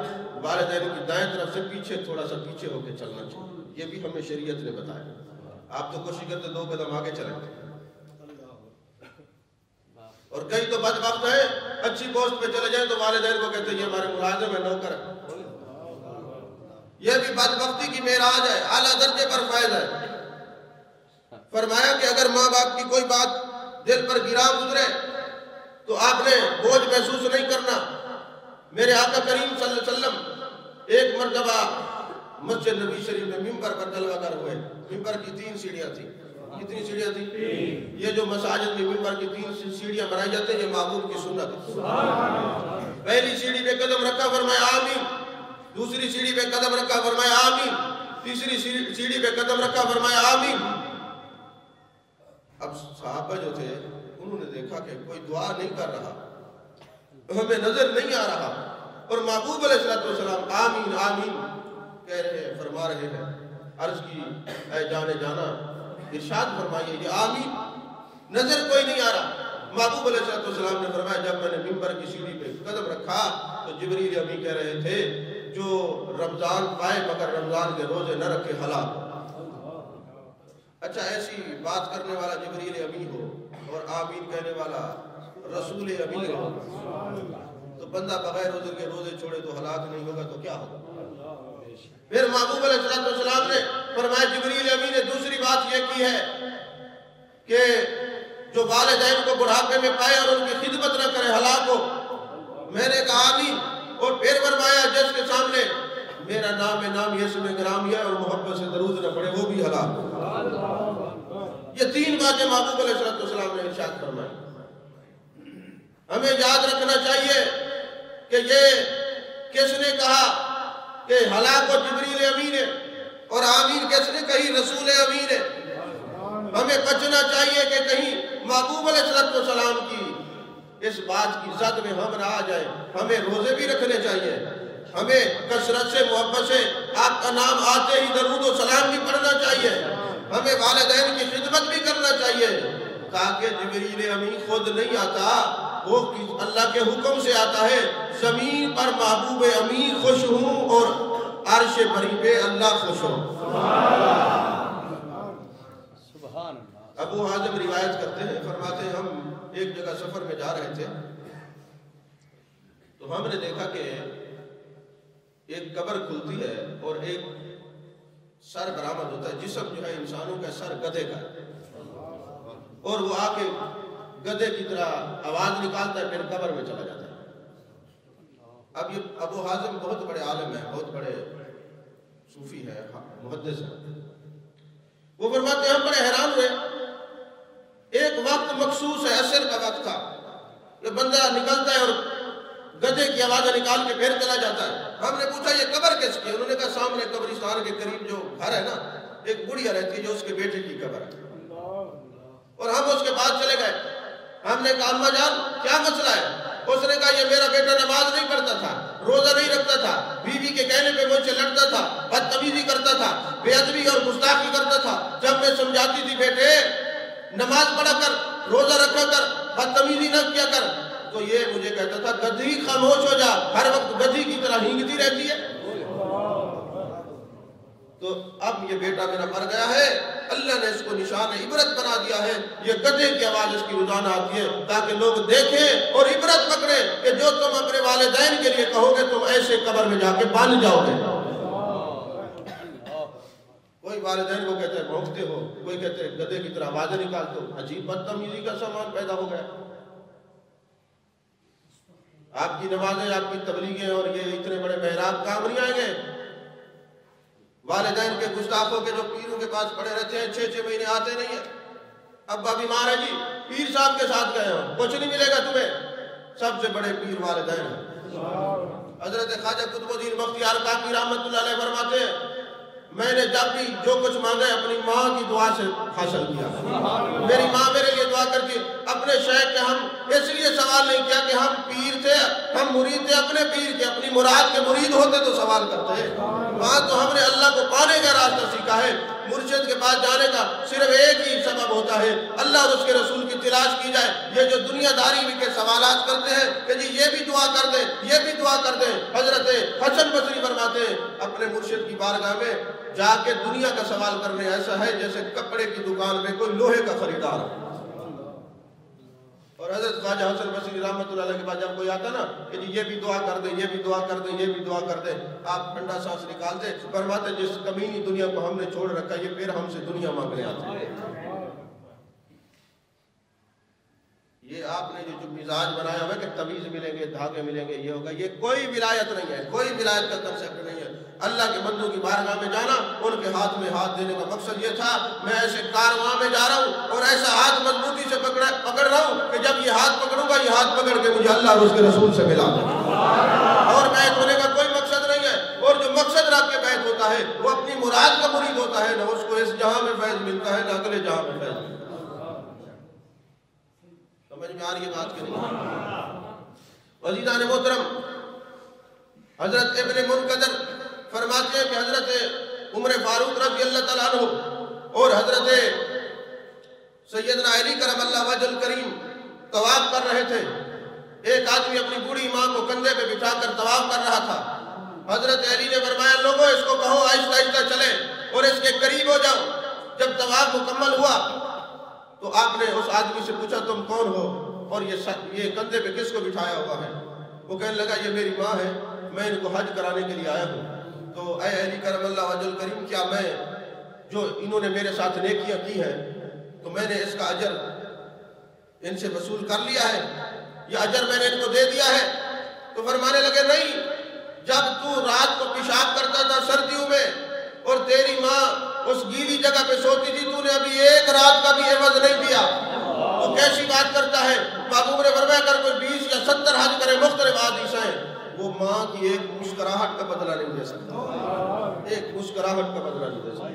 والدین کی دائیں طرف سے پیچھے تھوڑا سا پیچھے ہو کے چلنا چاہیے. یہ بھی ہمیں شریعت نے بتایا. آپ تو کوشش کرتے 2 قدم آگے چلیں. اور کئی تو بدبخت ہے اچھی پوسٹ پہ چلے جائیں تو والدین کو کہتے ہیں یہ ہمارے ملازم ہے، نوکر ہے. یہ بھی بدبختی کی معراج ہے، اعلیٰ درجے پر فائد ہے. فرمایا کہ اگر ماں باپ کی کوئی بات دل پر گرا گزرے تو آپ نے بوجھ محسوس نہیں کرنا. میرے آقا کریم صلی اللہ علیہ وسلم ایک مرتبہ مسجد نبی شریف میں ممبر پر جلوہ گر ہوئے. ممبر کی 3 سیڑھیاں تھیں. کتنی سیڑھیاں تھیں؟ یہ جو مساجد میں ممبر کی 3 سیڑھیاں بنائی جاتے ہیں یہ معبود کی سنت ہے. پہلی سیڑھی پہ قدم رکھا فرمایا آمین. دوسری سیڑھی پہ قدم رکھا فرمایا آمین. تیسری سیڑھی پہ قدم رکھا فرمایا آمین. اب صحابہ جو تھے انہوں نے دیکھا کہ کوئی دعا نہیں کر رہا، ہمیں نظر نہیں آ رہا، اور محبوب علیہ السلام آمین آمین کہہ رہے ہیں، فرما رہے ہیں. عرض کی اے جانے جانا ارشاد فرمائیے یہ آمین، نظر کوئی نہیں آ رہا. محبوب علیہ السلام نے فرمایا جب میں نے ممبر کی سیڑھی پہ قدم رکھا تو جبریل امی کہہ رہے تھے جو رمضان پائے مگر رمضان کے روزے نہ رکھے ہلاک. اچھا ایسی بات کرنے والا جبریل امی ہو اور آمین کہنے والا رسول امی ہو تو بندہ بغیر عذر کے روزے چھوڑے تو ہلاک نہیں ہوگا تو کیا ہوگا؟ پھر محبوب علیہ السلام نے فرمایا جبریل امی نے دوسری بات یہ کی ہے کہ جو والدین کو بڑھاپے میں پائے اور ان کی خدمت نہ کرے ہلاک ہو. میں نے کہا آمین. اور پھر فرمایا جس کے سامنے میرا نام یسم گرامیہ اور محبت سے درود نہ پڑے وہ بھی ہلاک ہو. یہ 3 باتیں محبوب علیہ السلام نے ارشاد فرمائی. ہمیں یاد رکھنا چاہیے کہ یہ کس نے کہا کہ ہلاک و جبریل امین ہے اور آمین کس نے کہی رسول امین ہے. ہمیں بچنا چاہیے کہ کہیں محبوب علیہ السلام کی اس بات کی زد میں ہم نہ آ جائیں. ہمیں روزے بھی رکھنے چاہیے، ہمیں کثرت سے محبت سے آپ کا نام آتے ہی درود و سلام بھی پڑھنا چاہیے، ہمیں والدین کی خدمت بھی کرنا چاہیے تاکہ جبریل امین خود نہیں آتا، وہ اللہ کے حکم سے آتا ہے. زمین پر محبوب امین خوش ہوں اور عرش بری پہ اللہ خوش ہو. ابو حازم روایت کرتے ہیں، فرماتے ہیں ہم ایک جگہ سفر میں جا رہے تھے تو ہم نے دیکھا کہ ایک قبر کھلتی ہے اور ایک سر برآمد ہوتا ہے. جسم جو ہے انسانوں کا سر گدھے کا اور وہ آ کے گدھے کی طرح آواز نکالتا ہے پھر قبر میں چلا جاتا ہے. اب یہ ابو حازم بہت بڑے عالم ہیں، بہت بڑے صوفی ہے، محدث ہے. وہ فرماتے ہیں ہم بڑے حیران ہوئے. ایک وقت مخصوص ہے، عصر کا وقت تھا، یہ بندہ نکلتا ہے اور گدھے کی آوازیں نکال کے پھر چلا جاتا ہے۔ ہم نے پوچھا یہ قبر کس کی؟ انہوں نے کہا سامنے قبرستان کے قریب جو گھر ہے نا، ایک بڑھیا رہتی ہے جو اس کے بیٹے کی قبر ہے۔ اور ہم اس کے بعد چلے گئے۔ ہم نے کہا اماں جان کیا مسئلہ ہے؟ اس نے کہا یہ میرا بیٹا نماز نہیں پڑھتا تھا، روزہ نہیں رکھتا تھا، بیوی کے کہنے پہ مجھ سے لڑتا تھا، بدتمیزی کرتا تھا، بے ادبی اور گستاخی کرتا تھا۔ جب میں سمجھاتی تھی بیٹے نماز پڑھا کر، روزہ رکھا کر، بدتمیزی نہ کیا کر، تو یہ مجھے کہتا تھا گدھی خاموش ہو جا، ہر وقت گدھی کی طرح ہینگتی رہتی ہے۔ تو اب یہ بیٹا میرا مر گیا ہے، اللہ نے اس کو نشان عبرت بنا دیا ہے۔ یہ گدھے کی آواز اس کی روزانہ آتی ہے تاکہ لوگ دیکھیں اور عبرت پکڑیں کہ جو تم اپنے والدین کے لیے کہو گے تم ایسے قبر میں جا کے بن جاؤ گے۔ کوئی والدین کو کہتے ہیں بھونکتے ہو، کوئی کہتے ہیں گدھے کی طرح آوازیں نکالتے ہو، عجیب بدتمیزی کا سامان پیدا ہو گیا۔ آپ کی نمازیں، آپ کی تبلیغیں اور یہ اتنے بڑے محراب کام نہیں آئیں گے۔ والدین کے گستاخوں کے جو پیروں کے پاس پڑے رہتے ہیں 6 مہینے آتے نہیں ہیں۔ ابا بیمار ہے جی، پیر صاحب کے ساتھ گئے ہو، کچھ نہیں ملے گا تمہیں۔ سب سے بڑے پیر والدین ہیں۔ حضرت خواجہ قطب الدین بختیار کاکی رحمت اللہ علیہ فرماتے ہیں میں نے جب بھی جو کچھ مانگا ہے اپنی ماں کی دعا سے حاصل کیا۔ میری ماں میرے لیے دعا کرتی ہے۔ اپنے شیخ کے ہم اس لیے سوال نہیں کیا کہ ہم پیر تھے، ہم مرید تھے اپنے پیر کے، اپنی مراد کے مرید ہوتے تو سوال کرتے ہیں۔ وہاں تو ہم نے اللہ کو پانے کا راستہ سیکھا ہے۔ مرشد کے پاس جانے کا صرف ایک ہی سبب ہوتا ہے، اللہ اور اس کے رسول کی تلاش کی جائے۔ یہ جو دنیا داری کے سوالات کرتے ہیں کہ جی یہ بھی دعا کر دیں، یہ بھی دعا کر دیں، حضرت حسن بصری فرماتے ہیں اپنے مرشد کی بارگاہ میں جا کے دنیا کا سوال کرنے ایسا ہے جیسے کپڑے کی دکان میں کوئی لوہے کا خریدار۔ اور حضرت خواجہ حسن بصری رحمت اللہ علیہ کے پاس جب کوئی آتا نا کہ جی یہ بھی دعا کر دیں، یہ بھی دعا کر دیں، یہ بھی دعا کر دیں، آپ ٹھنڈا سانس نکالتے فرماتے جس کمینی دنیا کو ہم نے چھوڑ رکھا یہ پھر ہم سے دنیا مانگنے آتے ہیں۔ یہ آپ نے جو مزاج بنایا ہوا ہے کہ تمیز ملیں گے، دھاگے ملیں گے، یہ ہوگا، یہ کوئی ولایت نہیں ہے، کوئی ولایت کا کنسیپٹ نہیں ہے۔ اللہ کے بندوں کی بارگاہ میں جانا، ان کے ہاتھ میں ہاتھ دینے کا مقصد یہ تھا میں ایسے کارواں میں جا رہا ہوں اور ایسا ہاتھ مضبوطی سے پکڑ رہا ہوں کہ جب یہ ہاتھ پکڑوں گا یہ ہاتھ پکڑ کے مجھے اللہ اور اس کے رسول سے ملا دے۔ اور بیعت ہونے کا کوئی مقصد نہیں ہے، اور جو مقصد رکھ کے بیعت ہوتا ہے وہ اپنی مراد کا مرید ہوتا ہے، نہ اس کو اس جہاں میں فیض ملتا ہے نہ اگلے جہاں میں فیض ملتا ہے۔ سمجھ میں آ رہی ہے بات کہ نہیں؟ عزیزان محترم، حضرت ابن منقدر فرماتے ہیں کہ حضرت عمر فاروق رضی اللہ تعالیٰ عنہ اور حضرت سیدنا علی کرم اللہ وجہ الکریم طواف کر رہے تھے۔ ایک آدمی اپنی بوڑھی ماں کو کندھے پہ بٹھا کر طواف کر رہا تھا۔ حضرت علی نے فرمایا لوگوں اس کو کہو آہستہ آہستہ چلے اور اس کے قریب ہو جاؤ۔ جب طواف مکمل ہوا تو آپ نے اس آدمی سے پوچھا تم کون ہو اور یہ کندھے پہ کس کو بٹھایا ہوا ہے؟ وہ کہنے لگا یہ میری ماں ہے، میں ان کو حج کرانے کے لیے آیا ہوں۔ تو اے علی کرم اللہ وجہ الکریم کیا میں جو انہوں نے میرے ساتھ نیکیاں کی ہیں تو میں نے اس کا اجر ان سے وصول کر لیا ہے، یہ اجر میں نے ان کو دے دیا ہے؟ تو فرمانے لگے نہیں، جب تو رات کو پیشاب کرتا تھا سردیوں میں اور تیری ماں اس گیلی جگہ پہ سوتی تھی تو نے ابھی ایک رات کا بھی عوض نہیں دیا، تو کیسی بات کرتا ہے؟ محبوب نے فرمایا اگر کوئی 20 یا 70 حج کرے مختلف حدیث ہیں وہ ماں کی ایک مسکراہٹ کا بدلہ نہیں دے سکتا، ایک مسکراہٹ کا بدلہ نہیں دے سکتا۔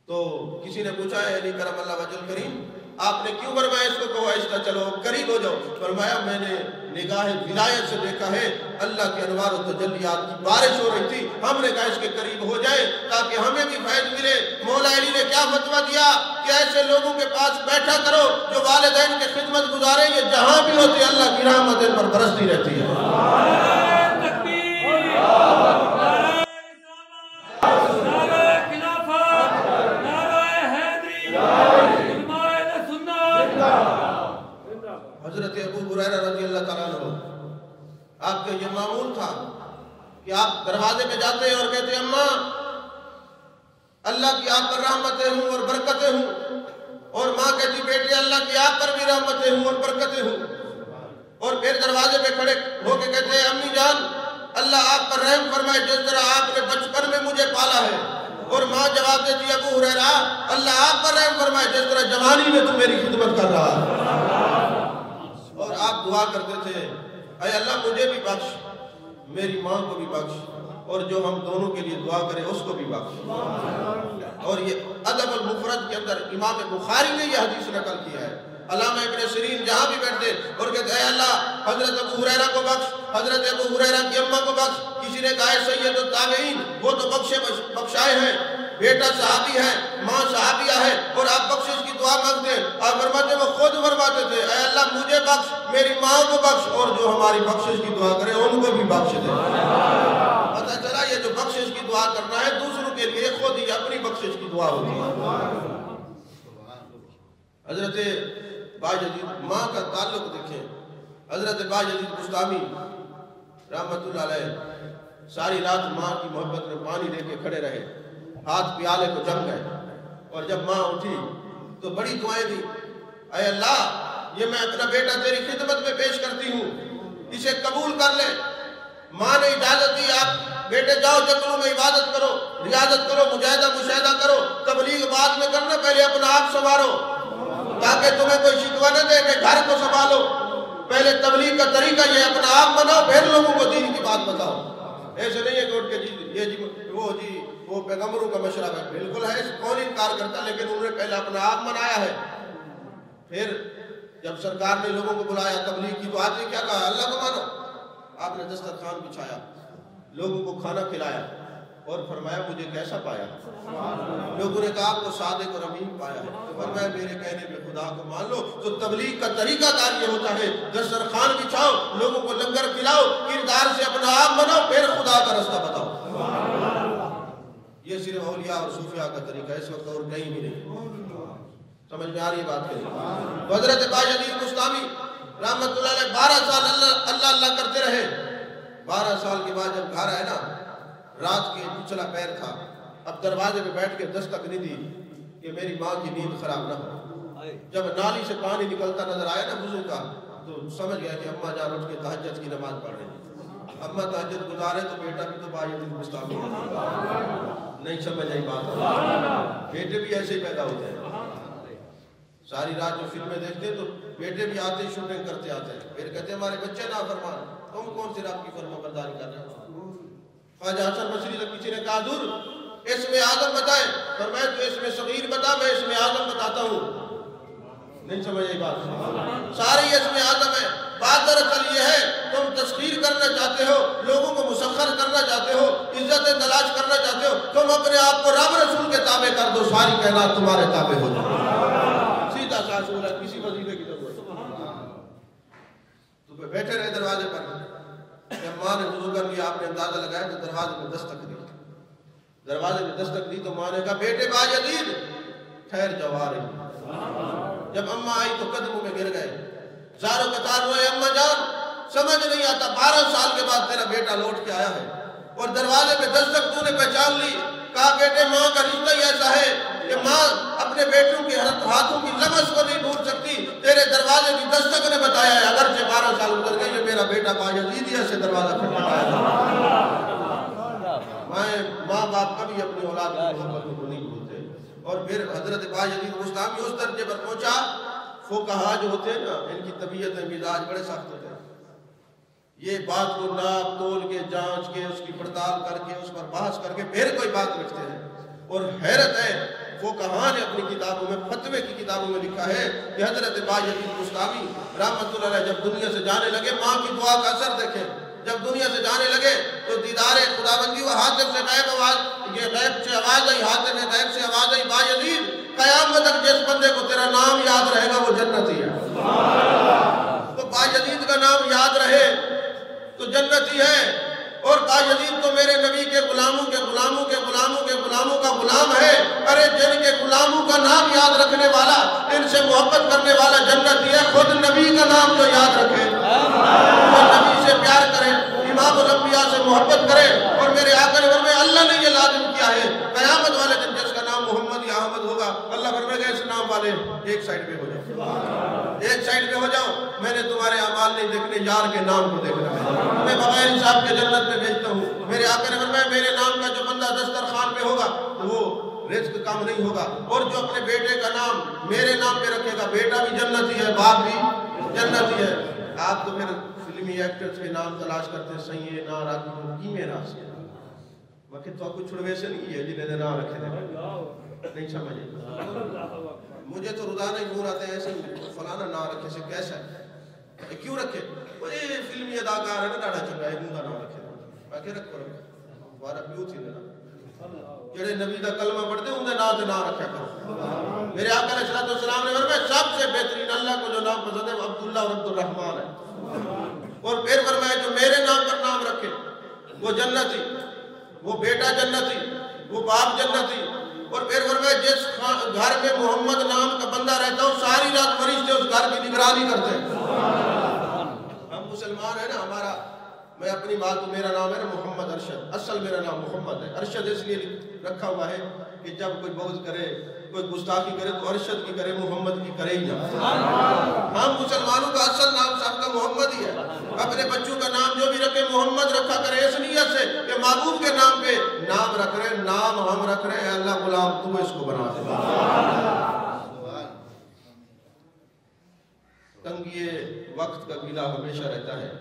تو کسی نے پوچھا ہے علی کرم اللہ وجہ الکریم آپ نے کیوں فرمایا اس کو کہو آہستہ چلو قریب ہو جاؤ؟ فرمایا میں نے نگاہ ولایت سے دیکھا ہے اللہ کے انوار و تجلیات کی بارش ہو رہی تھی، ہم نے کہا اس کے قریب ہو جائے تاکہ ہمیں بھی فیض ملے۔ مولا علی نے کیا فتویٰ دیا کہ ایسے لوگوں کے پاس بیٹھا کرو جو والدین کی خدمت گزارے، یہ جہاں بھی ہوتے اللہ کی رحمت ان پر برستی رہتی ہے۔ حضرت ابو ہریرہ رضی اللہ تعالیٰ عنہ آپ کا یہ معمول تھا کہ آپ دروازے پہ جاتے ہیں اور کہتے ہیں اماں اللہ کی آپ پر رحمتیں ہوں اور برکتیں ہوں، اور ماں کہتی بیٹے اللہ کی آپ پر بھی رحمتیں ہوں اور برکتیں ہوں، اور پھر دروازے پہ کھڑے ہو کے کہتے ہیں امی جان اللہ آپ پر رحم فرمائے جس طرح آپ نے بچپن میں مجھے پالا ہے، اور ماں جواب دیتی ابو ہریرہ اللہ آپ پر رحم فرمائے جس طرح جوانی میں تو میری خدمت کر رہا ہے۔ اور آپ دعا کرتے تھے اے اللہ مجھے بھی بخش، میری ماں کو بھی بخش، اور جو ہم دونوں کے لیے دعا کرے اس کو بھی بخش۔ اور یہ ادب المفرد کے اندر امام بخاری نے یہ حدیث نقل کیا ہے۔ علامہ ابن سیرین جہاں بھی بیٹھتے اور کہتے اے اللہ حضرت ابو ہریرہ کو بخش، حضرت ابو ہریرہ کی اماں کو بخش۔ کسی نے کہا سید التابعین، وہ تو بخشائے ہیں، بیٹا صحابی ہے، ماں صحابیہ ہے، اور آپ بخشش کی دعا مانگتے ہیں۔ آپ فرماتے وہ خود فرماتے تھے اے اللہ مجھے بخش، میری ماں کو بخش، اور جو ہماری بخشش کی دعا کرے ان کو بھی بخش دے۔ پتہ چلا یہ جو بخشش کی دعا کرنا ہے دوسروں کے لیے، خود ہی اپنی بخشش کی دعا ہوتی ہے۔ حضرت باجدید ماں کا تعلق دیکھیں، حضرت باجدید بسطامی رحمت اللہ علیہ ساری رات ماں کی محبت میں پانی لے کے کھڑے رہے، ہاتھ پیالے کو جم گئے، اور جب ماں اٹھی تو بڑی دعائیں دی، اے اللہ یہ میں اپنا بیٹا تیری خدمت میں پیش کرتی ہوں، اسے قبول کر لے۔ ماں نے اجازت دی آپ بیٹے جاؤ جنگلوں میں عبادت کرو، ریاضت کرو، مجاہدہ مشاہدہ کرو، تبلیغ بعد میں کرنا، پہلے اپنا آپ سنوارو تاکہ تمہیں کوئی شکوہ نہ دے کہ گھر کو سنبھالو۔ پہلے تبلیغ کا طریقہ یہ اپنا آپ بناؤ، پھر لوگوں کو دین کی بات بتاؤ۔ ایسے نہیں ہے کہ اٹھ کے وہ پیغمبروں کا مشورہ ہے، بالکل ہے، کون انکار کرتا، لیکن انہوں نے پہلے اپنا آپ منایا ہے۔ پھر جب سرکار نے لوگوں کو بلایا تبلیغ کی تو آپ نے کیا کہا؟ اللہ کو مانو۔ آپ نے دسترخوان بچھایا، لوگوں کو کھانا کھلایا، اور فرمایا مجھے کیسا پایا؟ لوگوں نے کہا آپ کو صادق اور امین پایا ہے، تو فرمایا میرے کہنے پہ خدا کو مان لو۔ تو تبلیغ کا طریقہ کار یہ ہوتا ہے، دسترخوان بچھاؤ، لوگوں کو لنگر کھلاؤ، کردار سے اپنا آپ بناؤ، پھر خدا کا رستہ بتاؤ۔ یہ صرف اولیاء اور صوفیاء کا طریقہ ہے، اس وقت اور کہیں بھی نہیں۔ سمجھ میں آ رہی بات کریں؟ حضرت باجدید بسطامی رحمت اللہ علیہ 12 سال اللہ اللہ کرتے رہے۔ 12 سال کے بعد جب گھر آئے نا، رات کے پچھلا پیر تھا، اب دروازے پہ بیٹھ کے دستک نہیں دی کہ میری ماں کی نیند خراب نہ ہو۔ جب نالی سے پانی نکلتا نظر آیا نا وضو کا، تو سمجھ گیا کہ اماں جان اٹھ کے تہجد کی نماز پڑھ رہی ہے۔ اماں تہجد گزارے تو بیٹا بھی تو باجدید بسطامی نہیں سمجھ آئی بات۔ بیٹے بھی ایسے ہی پیدا ہوتے ہیں، ساری رات جو فلمیں دیکھتے تو بیٹے بھی آتے شوٹنگ کرتے آتے ہیں، پھر کہتے ہیں ہمارے بچے نافرمان، تم کون سی رب کی فرمانبرداری کر رہے ہو؟ خواجہ حسن بصری سے کسی نے کہا حضور اسم اعظم بتائیں، فرمایا تو اسم صغیر بتا، میں اسم اعظم بتاتا ہوں۔ نہیں سمجھ آئی بات؟ سارے اسم اعظم ہے، بات دراصل یہ ہے تم تسخیر کرنا چاہتے ہو، لوگوں کو مسخر کرنا چاہتے ہو، عزت تلاش کرنا چاہتے ہو، تم اپنے آپ کو رب رسول کے تابع کر دو، ساری کائنات تمہارے تابع ہو جائے۔ سیدھا سا اصول ہے، کسی وظیفے کی ضرورت تو بیٹھے رہے دروازے پر۔ جب ماں نے وضو کر لیا، آپ نے اندازہ لگایا تو دروازے میں دستک دی، دروازے میں دستک دی تو ماں نے کہا بیٹے باجدید ٹھہر جاؤ آ رہی۔ جب اماں آئی تو قدموں میں گر گئے، زاروں قطار روئے، اماں جان سمجھ نہیں آتا 12 سال کے بعد تیرا بیٹا لوٹ کے آیا ہے اور دروازے میں دستک تو نے پہچان لی۔ کہا بیٹے ماں کا رشتہ ہی ایسا ہے کہ ماں اپنے بیٹوں کے ہاتھوں کی لمس کو نہیں بھول سکتی، تیرے دروازے کی دستک نے بتایا ہے، اگرچہ 12 سال گزر گئے، یہ میرا بیٹا باجدید ہی ایسے دروازہ کھٹکھٹایا تھا۔ ماں باپ کبھی اپنی اولاد کی محبت کو نہیں بھولتے۔ اور پھر حضرت باجدید بسطامی اس درجے پر پہنچا، فقہا جو ہوتے ہیں نا، ان کی طبیعت مزاج بڑے سخت ہوتے ہیں، یہ بات کو ناپ تول کے جانچ کے اس کی پڑتال کر کے اس پر بحث کر کے پھر کوئی بات لکھتے ہیں۔ اور حیرت ہے فقہا نے اپنی کتابوں میں، فتوے کی کتابوں میں لکھا ہے کہ حضرت باجدید بسطامی رحمت اللہ علیہ جب دنیا سے جانے لگے، ماں کی دعا کا اثر دیکھیں، جب دنیا سے جانے لگے تو دیدار خداوندی و حاطب سے غیب آواز، یہ غیب سے آواز آئی، حاطب سے غیب سے آواز آئی، باجدید قیامت تک جس بندے کو تیرا نام یاد رہے گا وہ جنتی ہے۔ تو باجدید کا نام یاد رہے تو جنتی ہے، اور باجدید تو میرے نبی کے غلاموں کے غلاموں کے غلاموں کے غلاموں کا غلام ہے۔ ارے جن کے غلاموں کا نام یاد رکھنے والا، ان سے محبت کرنے والا جنتی ہے، خود نبی کا نام جو یاد رکھے، جو نبی سے پیار کرے، امام الانبیاء سے محبت کرے۔ اور میرے آقا نے فرمایا اللہ نے یہ لازم کیا ہے، قیامت والے دن جس کا نام محمد یا احمد ہوگا، اللہ فرمائے گا اس نام والے ایک سائڈ پہ ہو جاؤ، ایک سائڈ پہ ہو جاؤ، میں نے تمہارے اعمال نہیں دیکھنے، یار کے نام کو دیکھنا ہے، میں بغیر حساب کے جنت میں بھیجتا ہوں۔ میرے آقا نے فرمایا میرے نام کا جو بندہ دسترخوان پہ ہوگا تو وہ رزق کم نہیں ہوگا، اور جو اپنے بیٹے کا نام میرے نام پہ رکھے گا، بیٹا بھی جنتی ہے، باپ بھی جنتی ہے۔ آپ تو پھر فلمی ایکٹرز کے نام تلاش کرتے سہی نہ رکھ کی میں راس وقت تو کچھ چھڑوے سے نہیں ہے جنہیں نام رکھے دے نہیں سمجھے مجھے تو روزانہ ہی فون آتے ہیں ایسے فلانا نام رکھے سے کیسا ہے کیوں رکھے وہ یہ فلمی اداکار ہے نا ڈاڑا چنگا ہے کا نام رکھے میں کہ رکھ کرو ہمارا پیو تھی نا جڑے نبی کا کلمہ پڑھتے ہیں انہیں نام سے نام رکھا کرو میرے آقا علیہ السلام نے فرمایا سب سے بہترین اللہ کو جو نام پسند ہے وہ عبداللہ اور عبد الرحمن ہے اور پھر فرمایا جو میرے نام پر نام رکھے وہ جنتی وہ بیٹا جنتی وہ باپ جنتی اور پھر فرمایا جس گھر میں محمد نام کا بندہ رہتا ہو ساری رات فرشتے اس گھر کی نگرانی کرتے ہیں ہم مسلمان ہیں نا ہمارا میں اپنی بات کو میرا نام ہے نا محمد ارشد اصل میرا نام محمد ہے ارشد اس لیے رکھا ہوا ہے کہ جب کوئی بغض کرے کوئی گستاخی کرے تو ارشد کی کرے محمد کی کرے ہی نہ ہم مسلمانوں کا اصل نام صاحب کا محمد ہی ہے اپنے بچوں کا نام جو بھی رکھے محمد رکھا کرے اس نیت سے کہ محبوب کے نام پہ نام رکھ رہے نام ہم رکھ رہے ہیں اللہ غلام تو اس کو بنا دے تنگی وقت کا گلہ ہمیشہ رہتا ہے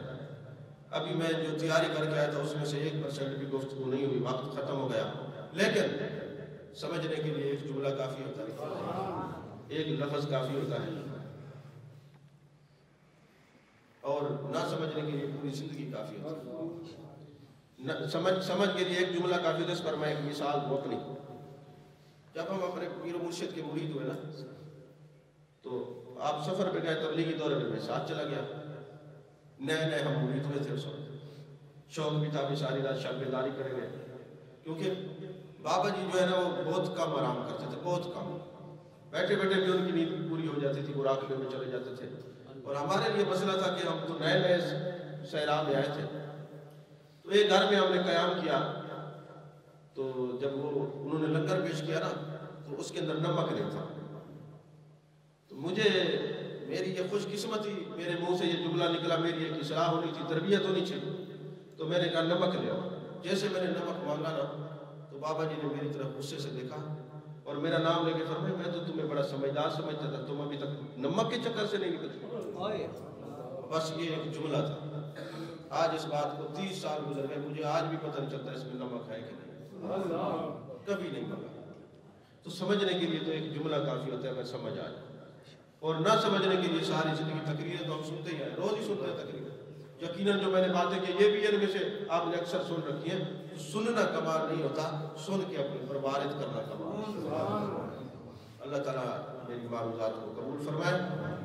ابھی میں جو تیاری کر کے آیا تھا اس میں سے 1% بھی گفتگو نہیں ہوئی وقت ختم ہو گیا لیکن سمجھنے کے لیے ایک جملہ کافی ہوتا ہے ایک لفظ کافی ہوتا ہے اور نہ سمجھنے کے لیے پوری زندگی کافی ہوتی ہے سمجھ کے لیے ایک جملہ کافی ہوتا ہے اس پر میں ایک مثال اپنی جب ہم اپنے پیر و مرشد کے مرید ہوئے نا تو آپ سفر پہ گئے تبلیغی دورے پہ میں ساتھ چلا گیا نئے ہم مرید ہوئے تھے اس وقت شوق بھی تھا بھی ساری رات شب بیداری کریں گے کیونکہ بابا جی جو ہے نا وہ بہت کم آرام کرتے تھے بہت کم بیٹھے بیٹھے بھی ان کی نیند پوری ہو جاتی تھی مراقبے میں چلے جاتے تھے اور ہمارے لیے مسئلہ تھا کہ ہم تو نئے صحرا میں آئے تھے تو ایک گھر میں ہم نے قیام کیا تو جب وہ انہوں نے لنگر پیش کیا نا تو اس کے اندر نمک نہیں تھا تو مجھے میری یہ خوش قسمتی میرے منہ سے یہ جملہ نکلا میری ایک اصلاح ہونی تھی تربیت ہونی تھی تو میں نے کہا نمک لے آؤ جیسے میں نے نمک مانگا نا تو بابا جی نے میری طرف غصے سے دیکھا اور میرا نام لے کے فرمایا میں تو تمہیں بڑا سمجھدار سمجھتا تھا تم ابھی تک نمک کے چکر سے نہیں نکلتے بس یہ ایک جملہ تھا آج اس بات کو 30 سال گزر گئے مجھے آج بھی پتہ نہیں چلتا اس میں نمک ہے کہ نہیں کبھی نہیں پتا تو سمجھنے کے لیے تو ایک جملہ کافی ہوتا ہے میں سمجھ آ جاؤں اور نہ سمجھنے کے لیے ساری زندگی تقریریں تو ہم سنتے ہی ہیں روز ہی سنتے ہیں تقریریں یقیناً جو میں نے باتیں کی یہ بھی ان میں سے آپ نے اکثر سن رکھی ہیں سننا کمال نہیں ہوتا سن کے اپنے پر وارد کرنا کمال اللہ تعالیٰ میری معلومات کو قبول فرمائے